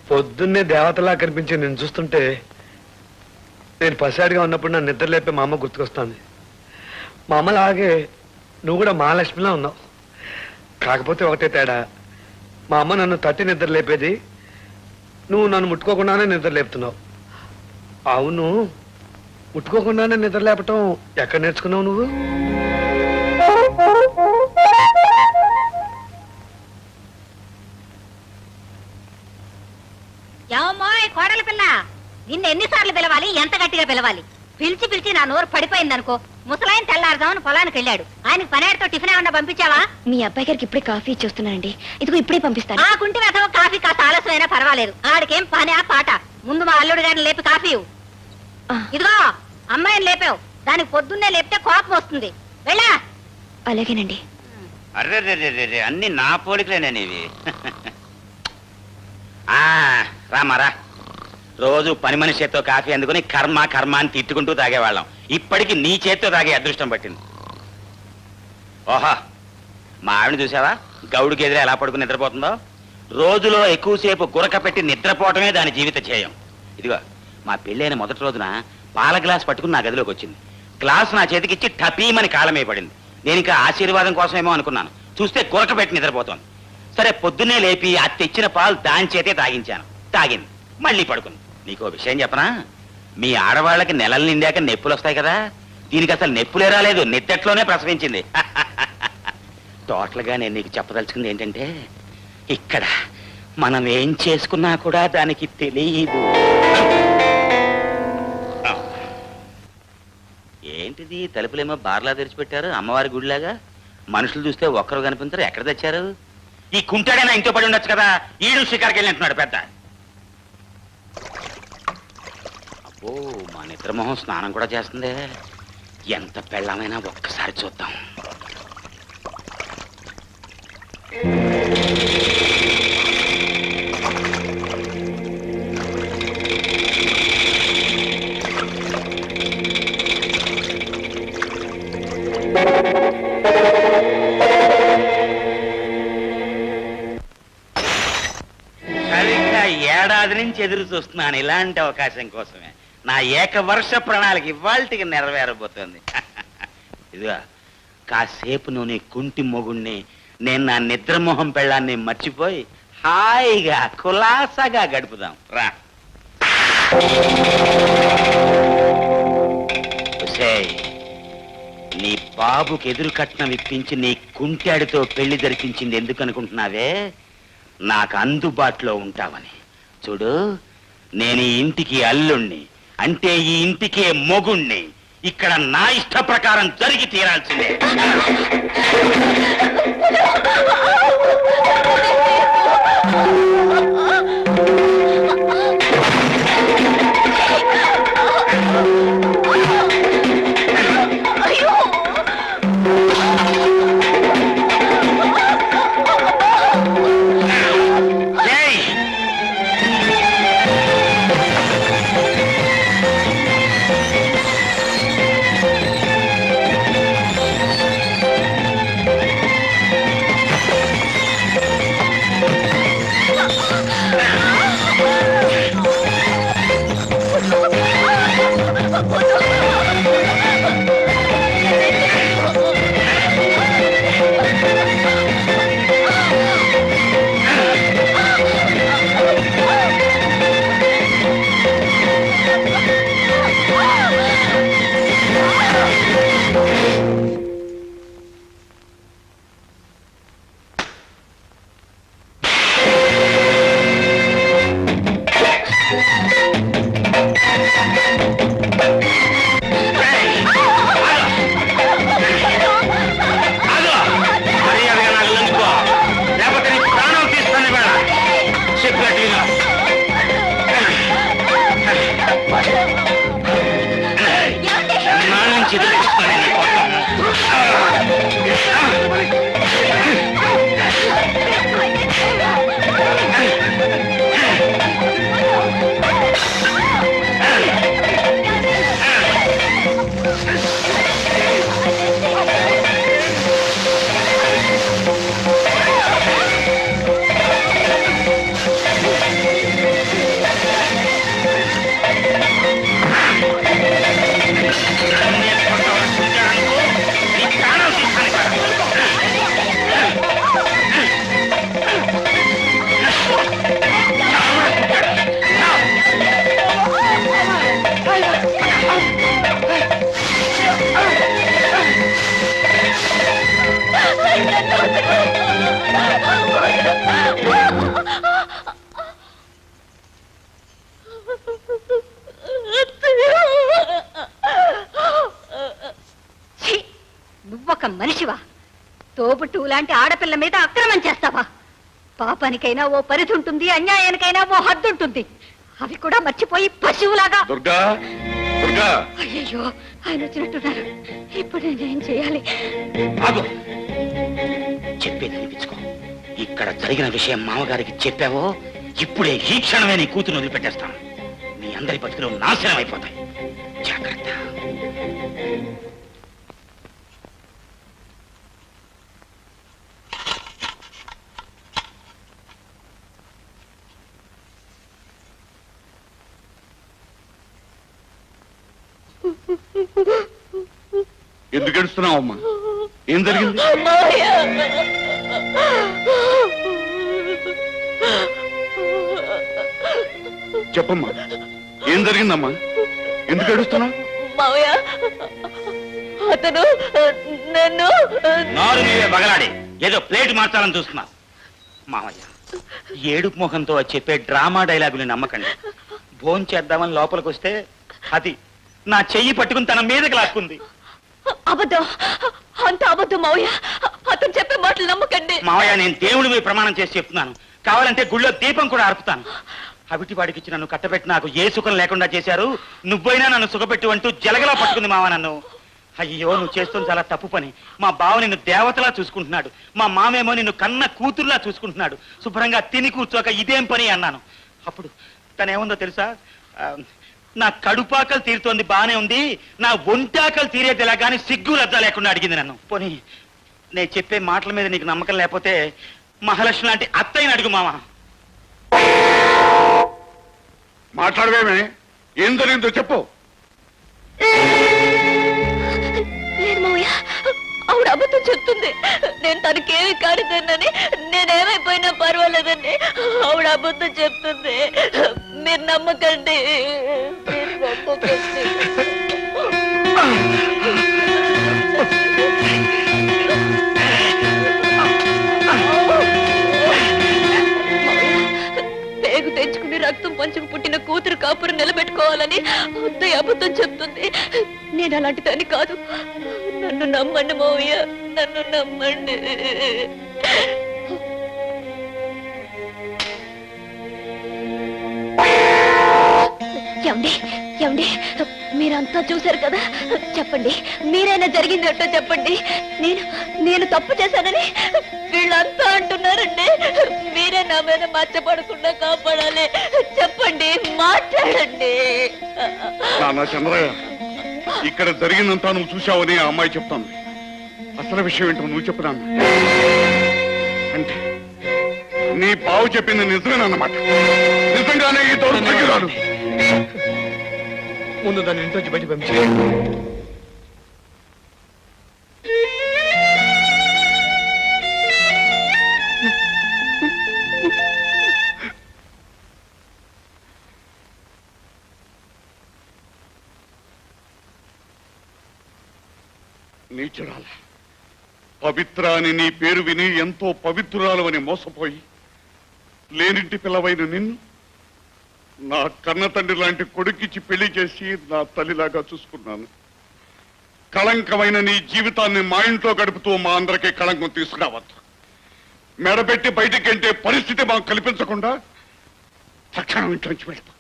పొద్దున్నే దేవతలా కనిపించి నేను చూస్తుంటే నేను పసివాడిగా ఉన్నప్పుడు నన్ను నిద్ర లేపే మా అమ్మ గుర్తుకొస్తుంది. మా అమ్మలాగే నువ్వు కూడా మహాలక్ష్మిలా ఉన్నావు. కాకపోతే ఒకటే తేడా, మా అమ్మ నన్ను తట్టి నిద్ర లేపేది, నువ్వు నన్ను ముట్టుకోకుండానే నిద్ర లేపుతున్నావు. అవును, ముట్టుకోకుండానే నిద్ర లేపటం ఎక్కడ నేర్చుకున్నావు నువ్వు? కోడల పిల్ల, నిన్ను ఎన్నిసార్లు పిలవాలి, ఎంత గట్టిగా పిలవాలి? పిలిచి పిలిచి నా నోరు పడిపోయిందనుకో. ముసలాయన తెల్లారుదామని పొలానికి వెళ్ళాడు. ఆయనకు పనేడుతో టిఫిన్ ఏమన్నా పంపించావా? మీ అబ్బాయి గారికి ఇప్పుడే కాఫీ ఇచ్చేస్తున్నానండి. ఇదిగో ఇప్పుడే పంపిస్తాను. ఆ కుంటి వెతవ కాఫీ కాస్త ఆలస్యమైనా పర్వాలేదు. ఆడికేం పని ఆ పాట. ముందు మా అల్లుడు గారిని లేపి కాఫీ ఇదిగో అమ్మాయిని లేపావు, దానికి పొద్దున్నే లేపితే కోపం వస్తుంది. వెళ్ళా. అలాగేనండి. అర్రే అన్ని నా పోలికలేనేవి. రామారా, రోజు పని మనిషి చేత్తో కాఫీ అందుకుని కర్మ కర్మ అని తిట్టుకుంటూ తాగేవాళ్ళం. ఇప్పటికి నీ చేత్తో తాగే అదృష్టం పట్టింది. ఓహా, మా ఆవిడ చూసావా గౌడికి ఎదురు ఎలా పడుకుని నిద్రపోతుందో? రోజులో ఎక్కువసేపు గురక పెట్టి నిద్రపోవటమే దాని జీవిత ధ్యేయం. ఇదిగో మా పెళ్ళైన మొదటి రోజున పాల గ్లాస్ పట్టుకుని నా గదిలోకి వచ్చింది. గ్లాస్ నా చేతికిచ్చి టపీమని కాలమే పడింది. నేను ఇంకా ఆశీర్వాదం కోసమేమో అనుకున్నాను. చూస్తే గురక పెట్టి నిద్రపోతోంది. సరే, పొద్దున్నే లేపి ఆ తెచ్చిన పాలు దాని చేతే తాగించాను. తాగింది, మళ్ళీ పడుకుంది. నీకో విషయం చెప్పనా? మీ ఆడవాళ్ళకి నెలలు నిండాక నెప్పులు వస్తాయి కదా, దీనికి అసలు నెప్పులే రాలేదు, నిద్దట్లోనే ప్రసవించింది. టోటల్ గా నేను నీకు చెప్పదలుచుకుంది ఏంటంటే, ఇక్కడ మనం ఏం చేసుకున్నా కూడా దానికి తెలియదు. ఏంటిది, తలుపులేమో బార్లా తెరిచిపెట్టారు, అమ్మవారి గుడిలాగా. మనుషులు చూస్తే ఒక్కరు కనిపించారు. ఎక్కడ తెచ్చారు? ఈ కుంటాడైనా ఇంట్లో పడి ఉండొచ్చు కదా. ఈడు షికార్కి వెళ్ళినట్టున్నాడు పెద్ద. అబ్బో, మా నిద్రమోహం స్నానం కూడా చేస్తుంది. ఎంత పెళ్ళమైనా ఒక్కసారి చూద్దాం. సరిగ్గా ఏడాది నుంచి ఎదురు చూస్తున్నాను ఇలాంటి అవకాశం కోసమే. నా ఏకవర్ష ప్రణాళిక ఇవాళకి నెరవేరబోతోంది. ఇదిగా కాసేపు నువ్వు నీ కుంటి మొగుణ్ణి, నేను నా నిద్రమోహం పెళ్ళాన్ని మర్చిపోయి హాయిగా కులాసాగా గడుపుదాం రా. నీ బాబుకి ఎదురు కట్నం ఇప్పించి నీ కుంటాడితో పెళ్లి జరిపించింది ఎందుకు అనుకుంటున్నావే? నాకు అందుబాటులో ఉంటావని. చూడు, నేను ఈ ఇంటికి అల్లుణ్ణి, అంటే ఈ ఇంటికే మొగుణ్ణి. ఇక్కడ నా ఇష్ట ప్రకారం జరిగి తీరాల్సిందే. ఛీ! నువ్వొక మనిషివా? తోబుట్టు లాంటి ఆడపిల్ల మీద అక్రమం చేస్తావా? పాపానికైనా ఓ పరిధి ఉంటుంది, అన్యాయానికైనా ఓ హద్దు ఉంటుంది. అవి కూడా మర్చిపోయి పశువులాగా. దుర్గా, దుర్గా, అయ్యయ్యో, ఆయన వచ్చినట్టున్నారు. ఇప్పుడు నేనేం చేయాలి? ఆగు. చెప్పేది వినిపించుకో. ఇక్కడ జరిగిన విషయం మామగారికి చెప్పావో ఇప్పుడే ఈ క్షణమే నీ కూతురు వదిలిపెట్టేస్తాను. మీ అందరి బతుకులు నాశనం అయిపోతాయి. జాగ్రత్త. ఎందుకు ఏడుస్తున్నావు అమ్మా? ఏం జరిగింది? చెప్పమ్మా, ఏం జరిగిందమ్మా? ఎందుకు ఏడుస్తున్నావు? మావయ్య, అతను నన్ను నారు నీవే బగలాడి ఏదో ప్లేట్ మార్చాలని చూస్తున్నా. మామయ్య, ఏడుపు ముఖంతో చెప్పే డ్రామా డైలాగుని నమ్మకండి. భోంచేద్దామని లోపలికి వస్తే అది నా చెయ్యి పట్టుకుని తన మీదకి లాక్కుంది. అబద్ధం, అంత అబద్ధం మావయ్య. అతను చెప్పే మాటలు నమ్మకండి. మావయ్య, నేను దేవుడి మీద ప్రమాణం చేసి చెప్తున్నాను. కావాలంటే గుళ్ళో దీపం కూడా ఆర్పుతాను. అవిటి వాడికి ఇచ్చి నన్ను కట్టబెట్టి నాకు ఏ సుఖం లేకుండా చేశారు. నువ్వైనా నన్ను సుఖపెట్టు అంటూ జలగలా పట్టుకుంది మావ నన్ను. అయ్యో, నువ్వు చేస్తుంది చాలా తప్పు పని. మా బావ నిన్ను దేవతలా చూసుకుంటున్నాడు. మా మామేమో నిన్ను కన్న కూతురులా చూసుకుంటున్నాడు. శుభ్రంగా తిని కూర్చోక ఇదేం పని అన్నాను. అప్పుడు తనేముందో తెలుసా? నా కడుపాకలు తీరుతోంది, బానే ఉంది, నా ఒంటాకలు తీరేది ఎలా కానీ సిగ్గు లజ్జ లేకుండా అడిగింది నన్ను. పోనీ నేను చెప్పే మాటల మీద నీకు నమ్మకం లేకపోతే మహాలక్ష్మి లాంటి అత్తయ్యని అడుగు మామ. మాట్లాడవేమే? ఏం జరిగిందో చెప్పు. లేదు మావయ్య, ఆవిడ అబద్ధం చెప్తుంది. నేను తనకేమి కానిదన్నని, నేనేమైపోయినా పర్వాలేదండి. ఆవిడ అబద్ధం చెప్తుంది. మీరు నమ్మకండి, మీరు నమ్మకండి. పేగు తెచ్చుకుని రక్తం పంచుకు పుట్టిన కూతురు కాపురు నిలబెట్టుకోవాలని అత్తయ్య అబద్ధం చెప్తుంది. నేను అలాంటి దాన్ని కాదు. నన్ను నమ్మండి మావయ్య, నన్ను నమ్మండి. ఏమండి, ఏమండి, మీరంతా చూశారు కదా, చెప్పండి. మీరైనా జరిగిందేటో చెప్పండి. నేను తప్పు చేశానని వీళ్ళంతా అంటున్నారండి. మీరే నా మీద మచ్చపడకుండా కాపాడాలి. చెప్పండి, మాట్లాడండి. నాన్న చంద్రయ్య, ఇక్కడ జరిగిందంతా నువ్వు చూశావని ఆ అమ్మాయి చెప్తాను. అసలు విషయం ఏంటో నువ్వు చెప్పినా అంటే నీ బావు చెప్పింది నిజమేనన్నమాట. నిజంగానే ఈ దౌర్భాగ్యురాలు. ముందు దాన్ని ఇంట్లోంచి బయట పంపించే. నీచురాల, పవిత్ర అని నీ పేరు విని ఎంతో పవిత్రురాలు అని మోసపోయి లేనింటి పిల్లవైన నిన్ను నా కన్న తండ్రి లాంటి కొడుకిచ్చి పెళ్లి చేసి నా తల్లిలాగా చూసుకున్నాను. కళంకమైన నీ జీవితాన్ని మా ఇంట్లో గడుపుతూ మా అందరికీ కళంకం తీసుకురావద్దు. మెడబెట్టి బయటికంటే పరిస్థితి మాకు కల్పించకుండా తక్షణం ఇంట్లోంచి వెళ్తా.